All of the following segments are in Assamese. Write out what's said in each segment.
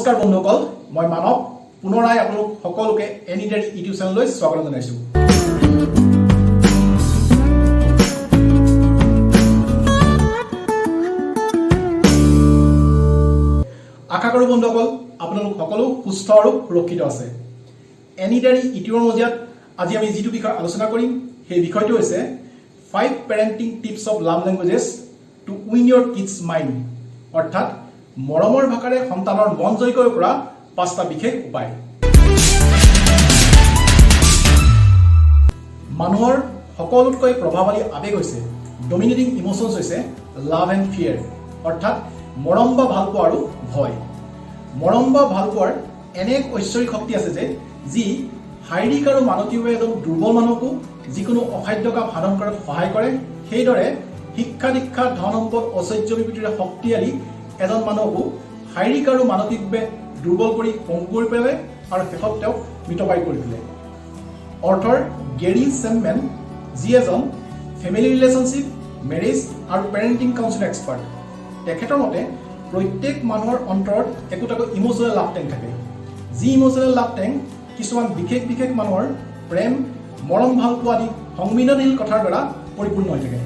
নমস্কাৰ বন্ধুসকল, মই মানৱ পুনৰাই আপোনালোক সকলোকে এনিডেৰি ইউটিউব চেনেললৈ স্বাগতম জনাইছো। আশা কৰো বন্ধুসকল আপোনালোক সকলো সুস্থ আৰু সুৰক্ষিত আছে। এনিডেৰি ইউটিউবৰ মজিয়াত আজি আমি যিটো বিষয় আলোচনা কৰিম সেই বিষয়টো হৈছে 5 parenting tips of love languages to win your kids mind, অৰ্থাৎ মৰমৰ ভাষাৰে সন্তানৰ মন জয় কৰিব পৰা 5টা বিশেষ উপায়। মানুহৰ সকলোতকৈ প্ৰভাৱশালী আবেগ হৈছে ডমিনেটিং ইমোশনছ হৈছে লাভ এণ্ড ফিয়াৰ, অৰ্থাৎ মৰম বা ভালপোৱা আৰু ভয়। মৰম বা ভালপোৱাৰ এনে এক ঐশ্বৰিক শক্তি আছে যে যি শাৰীৰিক আৰু মানসিকভাৱে এজন দুৰ্বল মানুহকো যিকোনো অসাধ্য কাম সাধন কৰাত সহায় কৰে। সেইদৰে শিক্ষা দীক্ষা ধন সম্পদ ঐশ্বৰ্য বিভূতিৰে শক্তিশালী এজন মানুহকো শাৰীৰিক আৰু মানসিকভাৱে দুৰ্বল কৰি পংগু কৰি পেলায় আৰু শেষত তেওঁক মৃতপ্ৰায় কৰি তোলে। অৰ্থৰ গেৰী চেমমেন, যি এজন ফেমিলি ৰিলেশ্যনশ্বিপ, মেৰেজ আৰু পেৰেণ্টিং কাউন্সিলিং এক্সপাৰ্ট। তেখেতৰ মতে প্ৰত্যেক মানুহৰ অন্তৰত একোটাকৈ ইমোচনেল লাভ টেংক থাকে, যি ইমোচনেল লাভ টেংক কিছুমান বিশেষ বিশেষ মানুহৰ প্ৰেম, মৰম, ভালপোৱা আদি সংবেদনশীল কথাৰ দ্বাৰা পৰিপূৰ্ণ হৈ থাকে।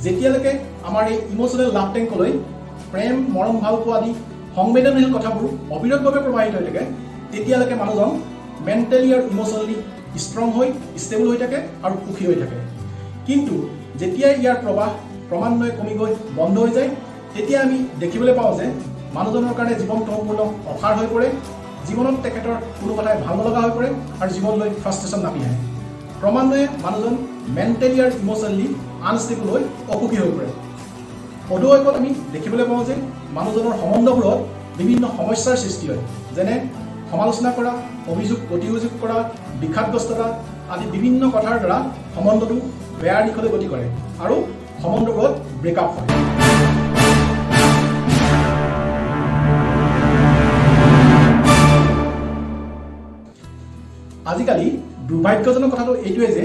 যেতিয়ালৈকে আমাৰ এই ইমোচনেল লাভ টেংকলৈ প্ৰেম, মৰম, ভালপোৱা আদি সংবেদনশীল কথাবোৰ অবিৰতভাৱে প্ৰবাহিত হৈ থাকে, তেতিয়ালৈকে মানুহজন মেণ্টেলি আৰু ইমোচনেলি ষ্ট্ৰং হৈ ষ্টেবল হৈ থাকে আৰু সুখী হৈ থাকে। কিন্তু যেতিয়াই ইয়াৰ প্ৰবাহ ক্ৰমান্বয়ে কমি গৈ বন্ধ হৈ যায়, তেতিয়া আমি দেখিবলৈ পাওঁ যে মানুহজনৰ কাৰণে জীৱনটো সম্পূৰ্ণ অসাৰ হৈ পৰে। জীৱনত তেখেতৰ কোনো কথাই ভাল নলগা হৈ পৰে আৰু জীৱনলৈ ফ্ৰাষ্ট্ৰেশ্যন নামি আহে। ক্ৰমান্বয়ে মানুহজন মেণ্টেলি আৰু ইমোচনেলি আনষ্টেবল হৈ অসুখী হৈ পৰে। অদৈকত আমি দেখিবলৈ পাওঁ যে মানুহজনৰ সম্বন্ধবোৰত বিভিন্ন সমস্যাৰ সৃষ্টি হয়, যেনে সমালোচনা কৰা, অভিযোগ প্ৰতিযোগ কৰা, বিষাদগ্ৰস্ততা আদি বিভিন্ন কথাৰ দ্বাৰা সম্বন্ধটো বেয়া দিশলৈ গতি কৰে আৰু সম্বন্ধবোৰত ব্ৰেকআপ হয়। আজিকালি দুৰ্ভাগ্যজনক কথাটো এইটোৱে যে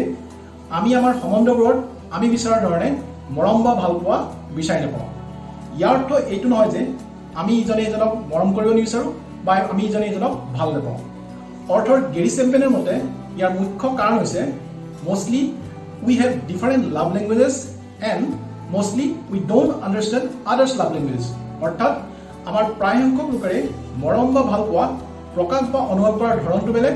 আমি আমাৰ সম্বন্ধবোৰত আমি বিচৰাৰ ধৰণে মৰম বা ভালপোৱা বিচাৰি নাপাওঁ। ইয়াৰ অৰ্থ এইটো নহয় যে আমি ইজনে ইজনক মৰম কৰিব নিবিচাৰোঁ বা আমি ইজনে ইজনক ভাল নাপাওঁ। অৰ্থৰ গেৰী চেম্পেনৰ মতে ইয়াৰ মুখ্য কাৰণ হৈছে mostly we have different love languages and mostly we don't understand others love language, অৰ্থাৎ আমাৰ প্ৰায়সংখ্যক লোকেৰে মৰম বা ভালপোৱা প্ৰকাশ বা অনুভৱ কৰাৰ ধৰণটো বেলেগ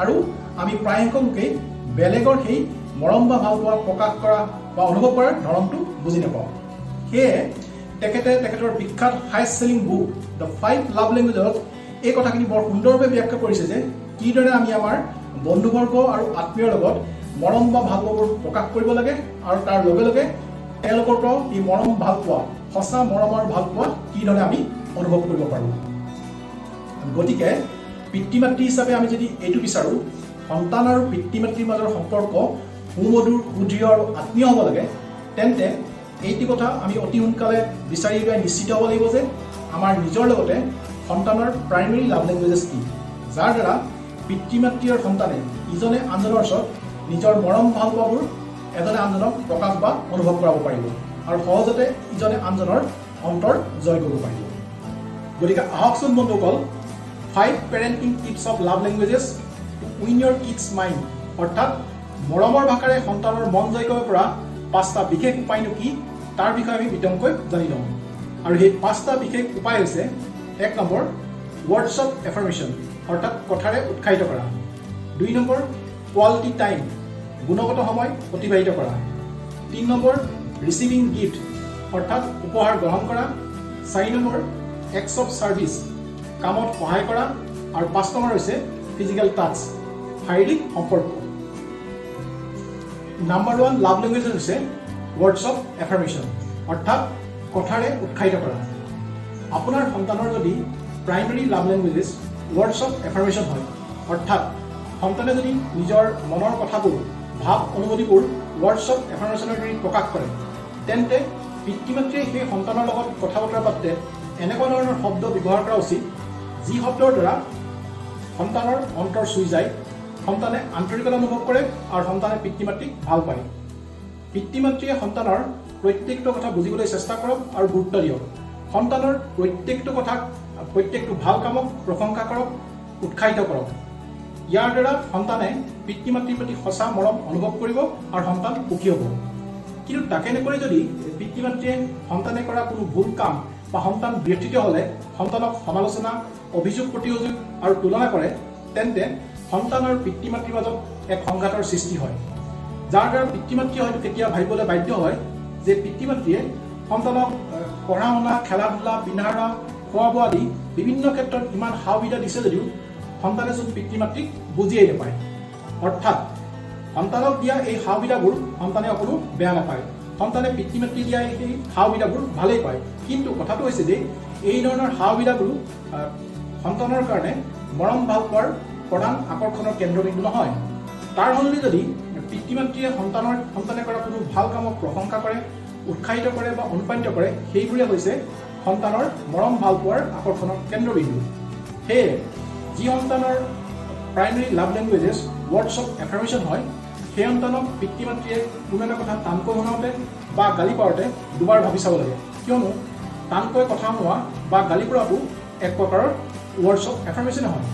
আৰু আমি প্ৰায়সংখ্যক লোকেই বেলেগৰ সেই মৰম বা ভালপোৱা প্ৰকাশ কৰা বা অনুভৱ কৰাৰ ধৰণটো বুজি নাপাওঁ। সেয়ে তেখেতে তেখেতৰ বিখ্যাত হাইষ্ট চেলিং বুক দ্য 5 লাভ লেংগুৱেজত এই কথাখিনি বৰ সুন্দৰভাৱে ব্যাখ্যা কৰিছে যে কিদৰে আমি আমাৰ বন্ধুবৰ্গ আৰু আত্মীয়ৰ লগত মৰম বা ভালপোৱাবোৰ প্ৰকাশ কৰিব লাগে আৰু তাৰ লগে লগে তেওঁলোকৰ পৰাও এই মৰম ভালপোৱা, সঁচা মৰম আৰু ভালপোৱা কিদৰে আমি অনুভৱ কৰিব পাৰোঁ। গতিকে পিতৃ মাতৃ হিচাপে আমি যদি এইটো বিচাৰোঁ সন্তান আৰু পিতৃ মাতৃৰ মাজৰ সম্পৰ্ক সুমধুৰ, সুদৃঢ় আৰু আত্মীয় হ'ব লাগে, তেন্তে এইটো কথা আমি অতি সোনকালে বিচাৰি উলিয়াই নিশ্চিত হ'ব লাগিব যে আমাৰ নিজৰ লগতে সন্তানৰ প্ৰাইমেৰী লাভ লেংগুৱেজেছ কি, যাৰ দ্বাৰা পিতৃ মাতৃ আৰু সন্তানে ইজনে আনজনৰ ওচৰত নিজৰ মৰম ভালপোৱাবোৰ এজনে আনজনক প্ৰকাশ বা অনুভৱ কৰাব পাৰিব আৰু সহজতে ইজনে আনজনৰ অন্তৰ জয় কৰিব পাৰিব। গতিকে আহকচোন বন্ধুসকল, 5 parenting tips of love languages to win your kids mind, অৰ্থাৎ মৰমৰ ভাষাৰে সন্তানৰ মন জয় কৰিব পৰা 5টা বিশেষ উপায়নো কি তাৰ বিষয়ে আমি বিতংকৈ জানি লওঁ। আৰু সেই 5টা বিশেষ উপায় হৈছে: 1 নম্বৰ ৱৰ্ডছ অফ এফাৰ্মেশ্যন, অৰ্থাৎ কথাৰে উৎসাহিত কৰা। 2 নম্বৰ কোৱালিটি টাইম, গুণগত সময় অতিবাহিত কৰা। 3 নম্বৰ ৰিচিভিং গিফ্ট, অৰ্থাৎ উপহাৰ গ্ৰহণ কৰা। 4 নম্বৰ এক্টছ অফ ছাৰ্ভিচ, কামত সহায় কৰা। আৰু 5 নম্বৰ হৈছে ফিজিকেল টাচ, শাৰীৰিক সম্পৰ্ক। নাম্বাৰ 1 লাভ লেংগুৱেজ হৈছে ৱৰ্ডছ অফ এফাৰ্মেশ্যন, অৰ্থাৎ কথাৰে উৎসাহিত কৰা। আপোনাৰ সন্তানৰ যদি primary love languages words of affirmation হয়, অৰ্থাৎ সন্তানে যদি নিজৰ মনৰ কথাবোৰ, ভাৱ অনুভূতিবোৰ ৱৰ্ডছ অফ এফাৰ্মেশ্যনৰ দ্বাৰা প্ৰকাশ কৰে, তেন্তে পিতৃ মাতৃয়ে সেই সন্তানৰ লগত কথা বতৰা পাতোঁতে এনেকুৱা ধৰণৰ শব্দ ব্যৱহাৰ কৰা উচিত যি শব্দৰ দ্বাৰা সন্তানৰ অন্তৰ চুই যায়, সন্তানে আন্তৰিকতা অনুভৱ কৰে আৰু সন্তানে পিতৃ মাতৃক ভাল পায়। পিতৃ মাতৃয়ে সন্তানৰ প্ৰত্যেকটো কথা বুজিবলৈ চেষ্টা কৰক আৰু গুৰুত্ব দিয়ক। সন্তানৰ প্ৰত্যেকটো কথাক প্ৰত্যেকটো ভাল কামক প্ৰশংসা কৰক, উৎসাহিত কৰক। ইয়াৰ দ্বাৰা সন্তানে পিতৃ মাতৃৰ প্ৰতি সঁচা মৰম অনুভৱ কৰিব আৰু সন্তান সুখী হ'ব। কিন্তু তাকে নকৰি যদি পিতৃ মাতৃয়ে সন্তানে কৰা কোনো ভুল কাম বা সন্তান ব্যৰ্থিত হ'লে সন্তানক সমালোচনা, অভিযোগ প্ৰতিযোগ আৰু তুলনা কৰে, তেন্তে সন্তান আৰু পিতৃ মাতৃৰ মাজত এক সংঘাতৰ সৃষ্টি হয়। যাৰ দ্বাৰা পিতৃ মাতৃয়ে হয়তো কেতিয়া ভাবিবলৈ বাধ্য হয় যে পিতৃ মাতৃয়ে সন্তানক পঢ়া শুনা, খেলা ধূলা, পিন্ধা উৰা, খোৱা বোৱা আদি বিভিন্ন ক্ষেত্ৰত ইমান সা সুবিধা দিছে যদিও সন্তানে চোন পিতৃ মাতৃক বুজিয়েই নাপায়। অৰ্থাৎ সন্তানক দিয়া এই সা সুবিধাবোৰ সন্তানে অকণো বেয়া নাপায়, সন্তানে পিতৃ মাতৃ দিয়া এই সা সুবিধাবোৰ ভালেই পায়। কিন্তু কথাটো হৈছে যে এই ধৰণৰ সা সুবিধাবোৰ সন্তানৰ কাৰণে মৰম ভাল পোৱাৰ প্ৰধান আকৰ্ষণৰ কেন্দ্ৰবিন্দু নহয়। তাৰ সলনি যদি পিতৃ মাতৃয়ে সন্তানে কৰা কোনো ভাল কামক প্ৰশংসা কৰে, উৎসাহিত কৰে বা অনুপ্ৰাণিত কৰে, সেইবোৰে হৈছে সন্তানৰ মৰম ভাল পোৱাৰ আকৰ্ষণৰ কেন্দ্ৰবিন্দু। সেয়ে যি সন্তানৰ primary love languages words of affirmation হয়, সেই সন্তানক পিতৃ মাতৃয়ে কোনো এটা কথা টানকৈ শুনাওঁতে বা গালি পাৰোঁতে দুবাৰ ভাবি চাব লাগে। কিয়নো টানকৈ কথা শুনোৱা বা গালি পৰাটো এক প্ৰকাৰৰ ৱৰ্ডছ অফ এফাৰ্মেশ্যন হয়।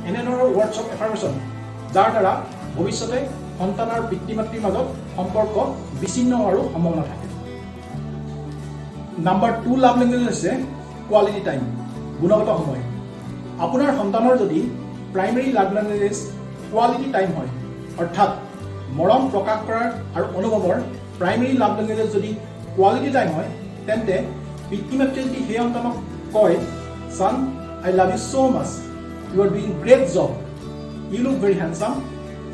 এনেধৰণৰ ৱৰ্ডছ অফ এফাৰ্মেশ্যন যাৰ দ্বাৰা ভৱিষ্যতে সন্তান আৰু পিতৃ মাতৃৰ মাজত সম্পৰ্ক বিচ্ছিন্ন হোৱাৰো সম্ভাৱনা থাকে। নাম্বাৰ 2 লাভ লেংগুৱেজ হৈছে কোৱালিটি টাইম, গুণগত সময়। আপোনাৰ সন্তানৰ যদি primary love language quality time হয়, অৰ্থাৎ মৰম প্ৰকাশ কৰাৰ আৰু অনুভৱৰ প্ৰাইমেৰী লাভ লেংগুৱেজ যদি কোৱালিটি টাইম হয়, তেন্তে পিতৃ মাতৃয়ে যদি সেই সন্তানক কয়, son I love you so' much, you are doing great job, you look very handsome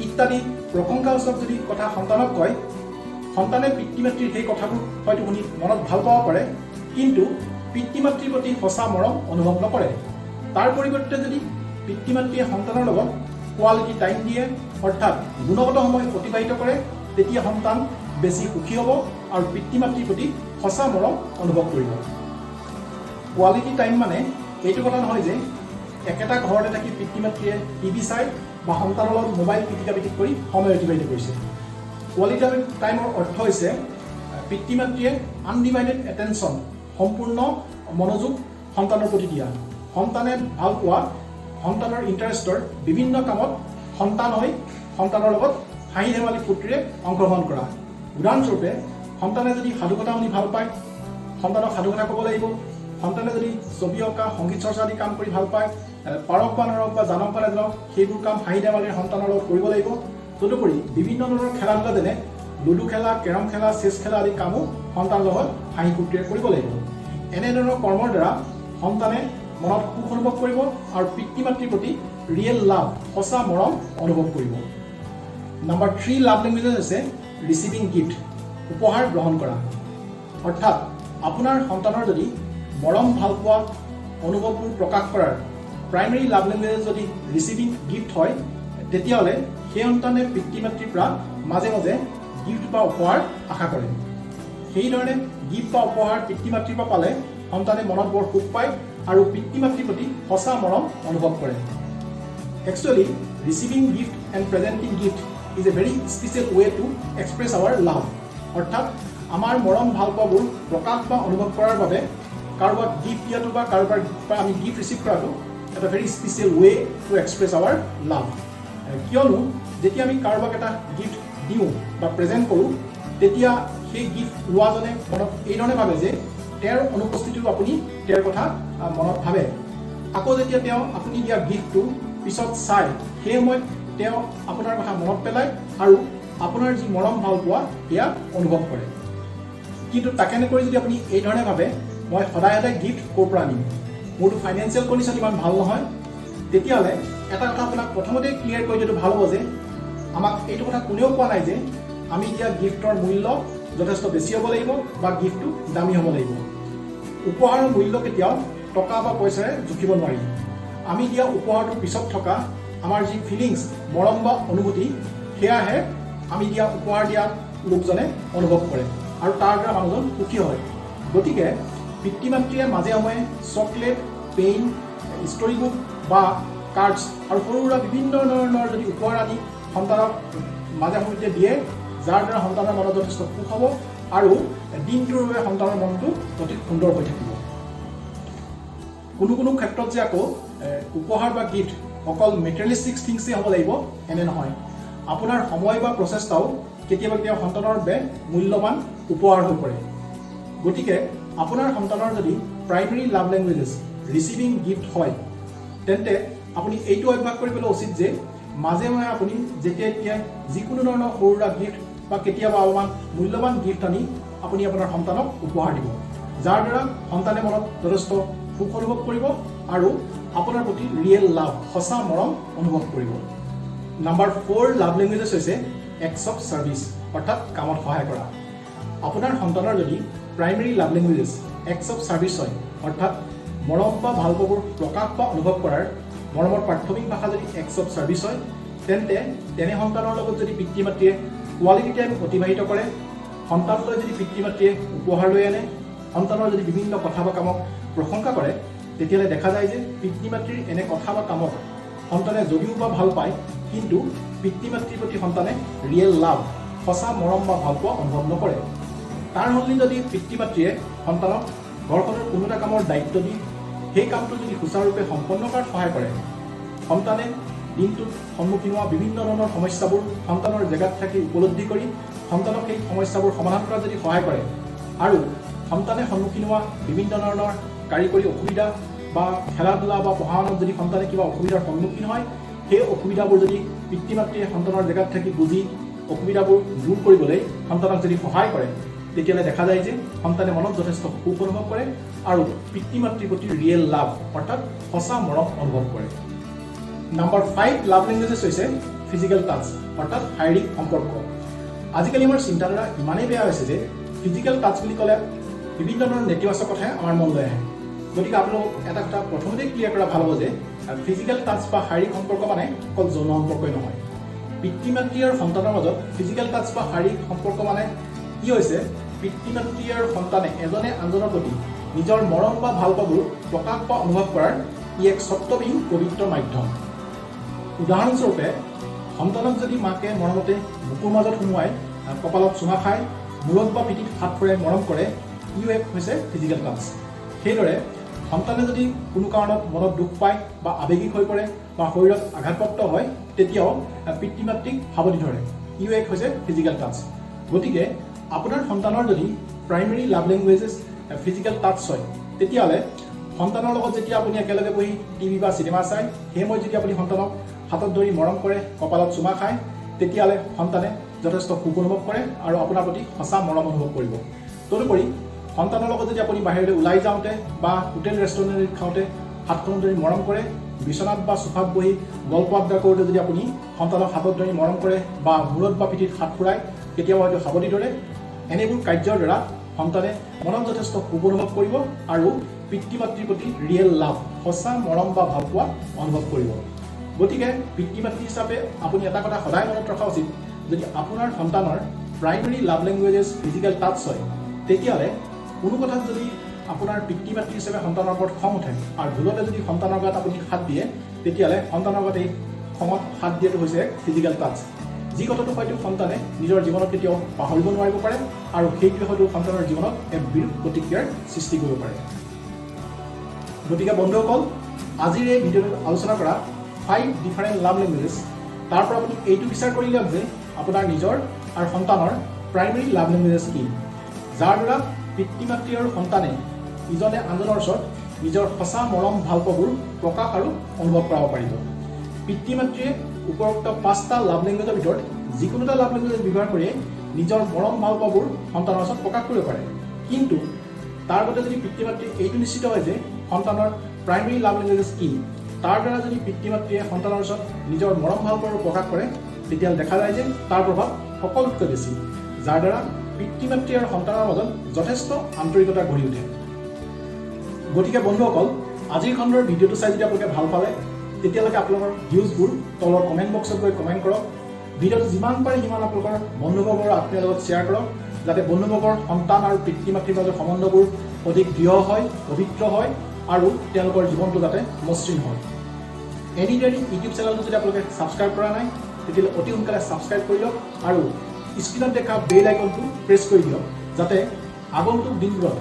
ইত্যাদি প্ৰশংসাসূচক যদি কথা সন্তানক কয়, সন্তানে পিতৃ মাতৃৰ সেই কথাবোৰ হয়তো শুনি মনত ভাল পাব পাৰে, কিন্তু পিতৃ মাতৃৰ প্ৰতি সঁচা মৰম অনুভৱ নকৰে। তাৰ পৰিৱৰ্তে যদি পিতৃ মাতৃয়ে সন্তানৰ লগত কোৱালিটি টাইম দিয়ে, অৰ্থাৎ গুণগত সময় অতিবাহিত কৰে, তেতিয়া সন্তান বেছি সুখী হ'ব আৰু পিতৃ মাতৃৰ প্ৰতি সঁচা মৰম অনুভৱ কৰিব। কোৱালিটি টাইম মানে এইটো কথা নহয় যে একেটা ঘৰতে থাকি পিতৃ মাতৃয়ে টিভি চাই বা সন্তানৰ লগত মোবাইল পিটিকা পিটিক কৰি সময় অতিবাহিত কৰিছে। কোৱালিটি টাইমৰ অৰ্থ হৈছে পিতৃ মাতৃয়ে আনডিভাইডেড এটেনশ্যন, সম্পূৰ্ণ মনোযোগ সন্তানৰ প্ৰতি দিয়া, সন্তানে ভাল পোৱা, সন্তানৰ ইণ্টাৰেষ্টৰ বিভিন্ন কামত সন্তান হৈ সন্তানৰ লগত হাঁহি ধেমালি ফূৰ্তিৰে অংশগ্ৰহণ কৰা। উদাহৰণস্বৰূপে সন্তানে যদি সাধুকথা শুনি ভাল পায়, সন্তানক সাধুকথা ক'ব লাগিব। সন্তানে যদি ছবি অঁকা, সংগীত চৰ্চা আদি কাম কৰি ভাল পায়, পাৰক বা নৰক বা জানক বা নেজানক সেইবোৰ কাম হাঁহি ধেমালিৰে সন্তানৰ লগত কৰিব লাগিব। তদুপৰি বিভিন্ন ধৰণৰ খেলা ধূলা যেনে লুডু খেলা, কেৰম খেলা, চেছ খেলা আদি কামো সন্তানৰ লগত হাঁহি ফূৰ্তিৰে কৰিব লাগিব। এনেধৰণৰ কৰ্মৰ দ্বাৰা সন্তানে মনত সুখ অনুভৱ কৰিব আৰু পিতৃ মাতৃৰ প্ৰতি ৰিয়েল লাভ, সঁচা মৰম অনুভৱ কৰিব। নাম্বাৰ 3 লাভ লেংগুৱেজ হৈছে ৰিচিভিং গিফ্ট, উপহাৰ গ্ৰহণ কৰা। অৰ্থাৎ আপোনাৰ সন্তানৰ যদি মৰম ভাল পোৱা অনুভৱবোৰ প্ৰকাশ কৰাৰ প্ৰাইমেৰী লাভ লেংগুৱেজ যদি ৰিচিভিং গিফ্ট হয়, তেতিয়াহ'লে সেই সন্তানে পিতৃ মাতৃৰ পৰা মাজে মাজে গিফ্ট বা উপহাৰ আশা কৰে। সেইধৰণে গিফ্ট বা উপহাৰ পিতৃ মাতৃৰ পৰা পালে সন্তানে মনত বৰ সুখ পায় আৰু পিতৃ মাতৃৰ প্ৰতি সঁচা মৰম অনুভৱ কৰে। Actually receiving gift and presenting gift is a very special way to express our love. অৰ্থাৎ আমাৰ মৰম ভাল পোৱাবোৰ প্ৰকাশ বা অনুভৱ কৰাৰ বাবে কাৰোবাক গিফ্ট দিয়াটো বা কাৰোবাৰ পৰা আমি গিফ্ট ৰিচিভ কৰাটো এটা very special way to express our love. কিয়নো যেতিয়া আমি কাৰোবাক এটা গিফ্ট দিওঁ বা প্ৰেজেণ্ট কৰোঁ, তেতিয়া সেই গিফ্ট লোৱাজনে মনত এইধৰণে ভাবে যে তেওঁৰ অনুপস্থিতিও আপুনি তেওঁৰ কথা মনত ভাবে। আকৌ যেতিয়া তেওঁ আপুনি দিয়া গিফ্টটো পিছত চায়, সেই সময়ত তেওঁ আপোনাৰ কথা মনত পেলায় আৰু আপোনাৰ যি মৰম ভাল পোৱা সেয়া অনুভৱ কৰে। কিন্তু তাকে নকৰি যদি আপুনি এই ধৰণে ভাবে, মই সদায় সদায় গিফ্ট ক'ৰ পৰা আনিম, মোৰতো ফাইনেন্সিয়েল কণ্ডিশ্যন ইমান ভাল নহয়, তেতিয়াহ'লে এটা কথা আপোনাক প্ৰথমতে ক্লিয়াৰ কৰি দিয়াটো ভাল হ'ব যে আমাক এইটো কথা কোনেও কোৱা নাই যে আমি দিয়া গিফ্টৰ মূল্য যথেষ্ট বেছি হ'ব লাগিব বা গিফ্টটো দামী হ'ব লাগিব। উপহাৰৰ মূল্য কেতিয়াও টকা বা পইচাৰে জুখিব নোৱাৰি। আমি দিয়া উপহাৰটোৰ পিছত থকা আমাৰ যি ফিলিংছ, মৰম বা অনুভূতি, সেয়াহে আমি দিয়া উপহাৰ দিয়া লোকজনে অনুভৱ কৰে আৰু তাৰ দ্বাৰা মানুহজন সুখী হয়। গতিকে পিতৃ মাতৃয়ে মাজে সময়ে চকলেট, পেইন, ষ্টৰি বুক বা কাৰ্ডছ আৰু সৰু সুৰা বিভিন্ন ধৰণৰ যদি উপহাৰ আনি সন্তানক মাজে সময়ে দিয়ে, যাৰ দ্বাৰা সন্তানৰ মনত যথেষ্ট সুখ হ'ব আৰু দিনটোৰ বাবে সন্তানৰ মনটো অতি সুন্দৰ হৈ থাকিব। কোনো ক্ষেত্ৰত যে আকৌ উপহাৰ বা গিফ্ট অকল মেটেৰিয়েলিষ্টিক থিংছেই হ'ব লাগিব এনে নহয়। আপোনাৰ সময় বা প্ৰচেষ্টাও কেতিয়াবা কেতিয়াবা সন্তানৰ বাবে মূল্যৱান উপহাৰ হৈ পৰে। গতিকে আপোনাৰ সন্তানৰ যদি primary love languages receiving gift হয়, তেন্তে আপুনি এইটো অভ্যাস কৰিবলৈ উচিত যে মাজে মাজে আপুনি যেতিয়া এতিয়া যিকোনো ধৰণৰ সৰু সুৰা গিফ্ট বা কেতিয়াবা অলপমান মূল্যৱান গিফ্ট আনি আপুনি আপোনাৰ সন্তানক উপহাৰ দিব, যাৰ দ্বাৰা সন্তানে মনত যথেষ্ট সুখ অনুভৱ কৰিব আৰু আপোনাৰ প্ৰতি ৰিয়েল লাভ, সঁচা মৰম অনুভৱ কৰিব। নাম্বাৰ 4 লাভ লেংগুৱেজেছ হৈছে এক্টছ অফ ছাৰ্ভিচ, অৰ্থাৎ কামত সহায় কৰা। আপোনাৰ সন্তানৰ যদি primary love languages acts of service হয়, অৰ্থাৎ মৰম বা ভালপোৱাবোৰ প্ৰকাশ বা অনুভৱ কৰাৰ মৰমৰ প্ৰাথমিক ভাষা যদি এক্টছ অফ ছাৰ্ভিচ হয়, তেন্তে তেনে সন্তানৰ লগত যদি পিতৃ মাতৃয়ে কোৱালিটি টাইম অতিবাহিত কৰে, সন্তানলৈ যদি পিতৃ মাতৃয়ে উপহাৰ লৈ আনে, সন্তানৰ যদি বিভিন্ন কথা বা কামক প্ৰশংসা কৰে, তেতিয়াহ'লে দেখা যায় যে পিতৃ মাতৃৰ এনে কথা বা কামক সন্তানে যদিও বা ভাল পায়, কিন্তু পিতৃ মাতৃৰ প্ৰতি সন্তানে ৰিয়েল লাভ, সঁচা মৰম বা ভালপোৱা অনুভৱ নকৰে। তাৰ সলনি যদি পিতৃ মাতৃয়ে সন্তানক ঘৰখনৰ কোনো এটা কামৰ দায়িত্ব দি সেই কামটো যদি সুচাৰুৰূপে সম্পন্ন কৰাত সহায় কৰে, সন্তানে দিনটোত সন্মুখীন হোৱা বিভিন্ন ধৰণৰ সমস্যাবোৰ সন্তানৰ জেগাত থাকি উপলব্ধি কৰি সন্তানক সেই সমস্যাবোৰ সমাধান কৰাত যদি সহায় কৰে আৰু সন্তানে সন্মুখীন হোৱা বিভিন্ন ধৰণৰ কাৰিকৰী অসুবিধা বা খেলা ধূলা বা পঢ়া শুনাত যদি সন্তানে কিবা অসুবিধাৰ সন্মুখীন হয়, সেই অসুবিধাবোৰ যদি পিতৃ মাতৃয়ে সন্তানৰ জেগাত থাকি বুজি অসুবিধাবোৰ দূৰ কৰিবলৈ সন্তানক যদি সহায় কৰে, তেতিয়াহ'লে দেখা যায় যে সন্তানে মনত যথেষ্ট সুখ অনুভৱ কৰে আৰু পিতৃ মাতৃৰ প্ৰতি ৰিয়েল লাভ, অৰ্থাৎ সঁচা মৰম অনুভৱ কৰে। নাম্বাৰ 5 লাভ লেংগুৱেজেছ হৈছে ফিজিকেল টাচ, অৰ্থাৎ শাৰীৰিক সম্পৰ্ক। আজিকালি আমাৰ চিন্তাধাৰা ইমানেই বেয়া হৈছে যে ফিজিকেল টাচ বুলি ক'লে বিভিন্ন ধৰণৰ নেতিবাচক কথাই আমাৰ মনলৈ আহে। গতিকে আপোনালোক এটা কথা প্ৰথমতে ক্লিয়াৰ কৰা ভাল হ'ব যে ফিজিকেল টাচ বা শাৰীৰিক সম্পৰ্ক মানে অকল যৌন সম্পৰ্কই নহয়। পিতৃ মাতৃ আৰু সন্তানৰ মাজত ফিজিকেল টাচ বা শাৰীৰিক সম্পৰ্ক মানে কি হৈছে, পিতৃ মাতৃ আৰু সন্তানে এজনে আনজনৰ প্ৰতি নিজৰ মৰম বা ভালপোৱাবোৰ প্ৰকাশ বা অনুভৱ কৰাৰ ই এক স্বত্ববিহীন পবিত্ৰ মাধ্যম। উদাহৰণস্বৰূপে সন্তানক যদি মাকে মৰমতে বুকুৰ মাজত সোমোৱাই কপালত চুমা খায়, মূৰত বা পিঠিত হাত ফুৰাই মৰম কৰে, ইও এক হৈছে ফিজিকেল টাচ। সেইদৰে সন্তানে যদি কোনো কাৰণত মনত দুখ পায় বা আৱেগিক হৈ পৰে বা শৰীৰত আঘাতপ্ৰাপ্ত হয়, তেতিয়াও পিতৃ মাতৃক সাৱটি ধৰে, ইও এক হৈছে ফিজিকেল টাচ। গতিকে আপোনাৰ সন্তানৰ যদি primary love languages physical touch হয়, তেতিয়াহ'লে সন্তানৰ লগত যেতিয়া আপুনি একেলগে বহি টিভি বা চিনেমা চায়, সেই সময়ত যদি আপুনি সন্তানক হাতত ধৰি মৰম কৰে, কপালত চুমা খায়, তেতিয়াহ'লে সন্তানে যথেষ্ট সুখ অনুভৱ কৰে আৰু আপোনাৰ প্ৰতি সঁচা মৰম অনুভৱ কৰিব। তদুপৰি সন্তানৰ লগত যদি আপুনি বাহিৰলৈ ওলাই যাওঁতে বা হোটেল ৰেষ্টুৰেণ্টত খাওঁতে হাতখন ধৰি মৰম কৰে, বিচনাত বা চোফাত বহি গল্প আড্ডা কৰোঁতে যদি আপুনি সন্তানক হাতত ধৰি মৰম কৰে বা মূৰত বা পিঠিত হাত ফুৰাই কেতিয়াবা হয়তো সাৱটি ধৰে, এনেবোৰ কাৰ্যৰ দ্বাৰা সন্তানে মনত যথেষ্ট সুখ অনুভৱ কৰিব আৰু পিতৃ মাতৃৰ প্ৰতি ৰিয়েল লাভ, সঁচা মৰম বা ভালপোৱা অনুভৱ কৰিব। গতিকে পিতৃ মাতৃ হিচাপে আপুনি এটা কথা সদায় মনত ৰখা উচিত, যদি আপোনাৰ সন্তানৰ primary love languages physical touch হয়, তেতিয়াহ'লে কোনো কথাত যদি আপোনাৰ পিতৃ মাতৃ হিচাপে সন্তানৰ ওপৰত খং উঠে আৰু ভুলতে যদি সন্তানৰ গাত আপুনি হাত দিয়ে, তেতিয়াহ'লে সন্তানৰ গাত এই খঙত হাত দিয়াটো হৈছে ফিজিকেল টাচ, যি কথাটো হয়তো সন্তানে নিজৰ জীৱনত কেতিয়াও পাহৰিব নোৱাৰিব পাৰে আৰু সেইটোৱে হয়তো সন্তানৰ জীৱনত এক বিৰূপ প্ৰতিক্ৰিয়াৰ সৃষ্টি কৰিব পাৰে। গতিকে বন্ধুসকল, আজিৰ এই ভিডিঅ'টোত আলোচনা কৰা 5 ডিফাৰেণ্ট লাভ লেংগুৱেজেছ, তাৰ পৰা আপুনি এইটো বিচাৰ কৰি লওক যে আপোনাৰ নিজৰ আৰু সন্তানৰ প্ৰাইমেৰী লাভ লেংগুৱেজেছ কি, যাৰ দ্বাৰা পিতৃ মাতৃ আৰু সন্তানে ইজনে আনজনৰ ওচৰত নিজৰ সঁচা মৰম ভালপোৱাবোৰ প্ৰকাশ আৰু অনুভৱ কৰাব পাৰিব। পিতৃ মাতৃয়ে উপৰোক্ত 5টা লাভ লেংগুৱেজৰ ভিতৰত যিকোনো এটা লাভ লেংগুৱেজ ব্যৱহাৰ কৰি নিজৰ মৰম ভালপোৱাবোৰ সন্তানৰ ওচৰত প্ৰকাশ কৰিব পাৰে, কিন্তু তাৰ আগতে যদি পিতৃ মাতৃয়ে এইটো নিশ্চিত হয় যে সন্তানৰ প্ৰাইমেৰী লাভ লেংগুৱেজেছ কি, তাৰ দ্বাৰা যদি পিতৃ মাতৃয়ে সন্তানৰ ওচৰত নিজৰ মৰম ভালপোৱাবোৰ প্ৰকাশ কৰে, তেতিয়াহ'লে দেখা যায় যে তাৰ প্ৰভাৱ সকলোতকৈ বেছি, যাৰ দ্বাৰা পিতৃ মাতৃ আৰু সন্তানৰ মাজত যথেষ্ট আন্তৰিকতা গঢ়ি উঠে। গতিকে বন্ধুসকল, আজিৰ খণ্ডৰ ভিডিঅ'টো চাই যদি আপোনালোকে ভাল পালে, তেতিয়ালৈকে আপোনালোকৰ ভিউজবোৰ তলৰ কমেণ্ট বক্সত গৈ কমেণ্ট কৰক। ভিডিঅ'টো যিমান পাৰে সিমান আপোনালোকৰ বন্ধুবৰ্গৰ আত্মীয়ৰ লগত শ্বেয়াৰ কৰক, যাতে বন্ধুবৰ্গৰ সন্তান আৰু পিতৃ মাতৃৰ মাজৰ সম্বন্ধবোৰ অধিক দৃঢ় হয়, পবিত্ৰ হয় আৰু তেওঁলোকৰ জীৱনটো যাতে মসৃণ হয়। এনি ডেইলি ইউটিউব চেনেলটো যদি আপোনালোকে ছাবস্ক্ৰাইব কৰা নাই, তেতিয়াহ'লে অতি সোনকালে ছাবস্ক্ৰাইব কৰি লওক আৰু স্ক্ৰীণত দেখা বেল আইকনটো প্ৰেছ কৰি দিয়ক, যাতে আগন্তুক দিনবোৰত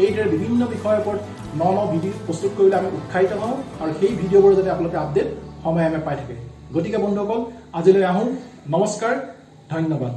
এইদৰে বিভিন্ন বিষয়ৰ ওপৰত ন ভিডিঅ' প্ৰস্তুত কৰিবলৈ আমি উৎসাহিত হওঁ আৰু সেই ভিডিঅ'বোৰ যাতে আপোনালোকে আপডেট সময়ে পাই থাকে। গতিকে বন্ধুসকল আজিলৈ আহোঁ। নমস্কাৰ, ধন্যবাদ।